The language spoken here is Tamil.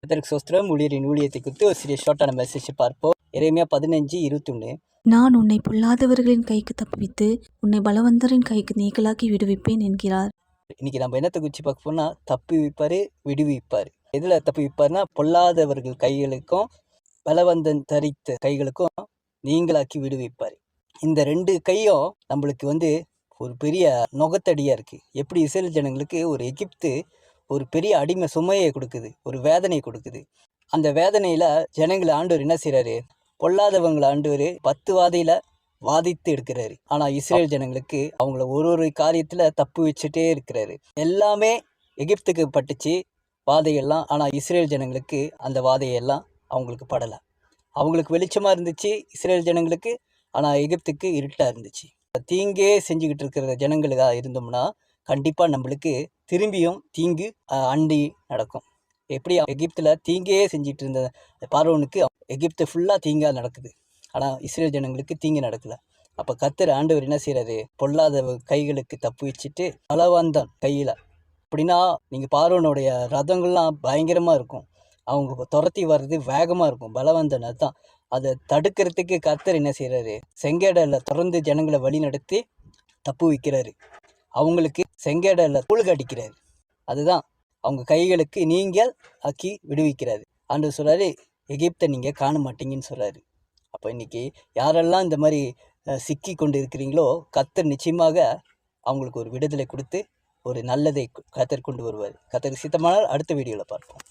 கர்த்தருக்கு ஸ்தோத்திரம். ஊழியரின் ஊழியத்தை குறித்து ஒரு சிறிய ஷார்ட்டான மெசேஜ் பார்ப்போம். எரேமியா 15:21. நான் உன்னை பொல்லாதவர்களின் கைக்கு தப்புவித்து உன்னை பலவந்தரின் கைக்கு நீங்களாக்கி விடுவிப்பேன் என்கிறார். இன்னைக்கு நம்ம என்னத்தை குறித்து பார்க்க போனா, தப்புவிப்பாரு, விடுவிப்பாரு. எதுல தப்புவிப்பாருன்னா, பொல்லாதவர்கள் கைகளுக்கும் பலவந்தன் தரித்த கைகளுக்கும் நீங்களாக்கி விடுவிப்பாரு. இந்த 2 கையும் நம்மளுக்கு ஒரு பெரிய நுகத்தடியா இருக்கு. எப்படி இஸ்ரேல் ஜனங்களுக்கு ஒரு எகிப்து ஒரு பெரிய அடிமை சுமையை கொடுக்குது, ஒரு வேதனை கொடுக்குது. அந்த வேதனையில ஜனங்களை ஆண்டவர் என்ன செய்றாரு? பொல்லாதவங்களை ஆண்டவர் 10 வாதையில வாதித்து எடுக்கிறாரு. ஆனா இஸ்ரேல் ஜனங்களுக்கு அவங்கள ஒரு காரியத்துல தப்பு வச்சுட்டே இருக்கிறாரு. எல்லாமே எகிப்துக்கு பட்டுச்சு வாதையெல்லாம். ஆனா இஸ்ரேல் ஜனங்களுக்கு அந்த வாதையெல்லாம் அவங்களுக்கு படல. அவங்களுக்கு வெளிச்சமா இருந்துச்சு இஸ்ரேல் ஜனங்களுக்கு. ஆனா எகிப்துக்கு இருட்டா இருந்துச்சு. தீங்கே செஞ்சுக்கிட்டு இருக்கிற ஜனங்களுக்கா இருந்தோம்னா கண்டிப்பா நம்மளுக்கு திரும்பியும் தீங்கு அண்டி நடக்கும். எப்படி எகிப்துல தீங்கே செஞ்சிட்டு இருந்த பார்வோனுக்கு எகிப்து ஃபுல்லா தீங்கா நடக்குது. ஆனா இஸ்ரேல் ஜனங்களுக்கு தீங்கு நடக்கல. அப்ப கர்த்தர் ஆண்டவர் என்ன செய்யறாரு? பொல்லாத கைகளுக்கு தப்பு வச்சுட்டு பலவந்தன் கையில. அப்படின்னா நீங்க பார்வோனுடைய ரதங்கள்லாம் பயங்கரமா இருக்கும். அவங்க துரத்தி வர்றது வேகமா இருக்கும். பலவந்தன் அதுதான். அதை தடுக்கிறதுக்கு கர்த்தர் என்ன செய்யறாரு? செங்கடல்ல தொடர்ந்து ஜனங்களை வழி நடத்தி தப்பு வைக்கிறாரு. அவங்களுக்கு செங்கடல்ல மூழ்க அடிக்கிறாரு. அதுதான் அவங்க கைகளுக்கு நீங்கள் ஆக்கி விடுவிக்கிறாரு. ஆண்டவர் சொல்றாரு, எகிப்தை நீங்க காண மாட்டீங்கன்னு சொல்றாரு. அப்போ இன்னைக்கு யாரெல்லாம் இந்த மாதிரி சிக்கி கொண்டு இருக்கிறீங்களோ கர்த்தர் நிச்சயமாக அவங்களுக்கு ஒரு விடுதலை கொடுத்து ஒரு நல்லதை கர்த்தர் கொண்டு வருவார். கர்த்தருக்கு சித்தமானால் அடுத்த வீடியோவில் பார்ப்போம்.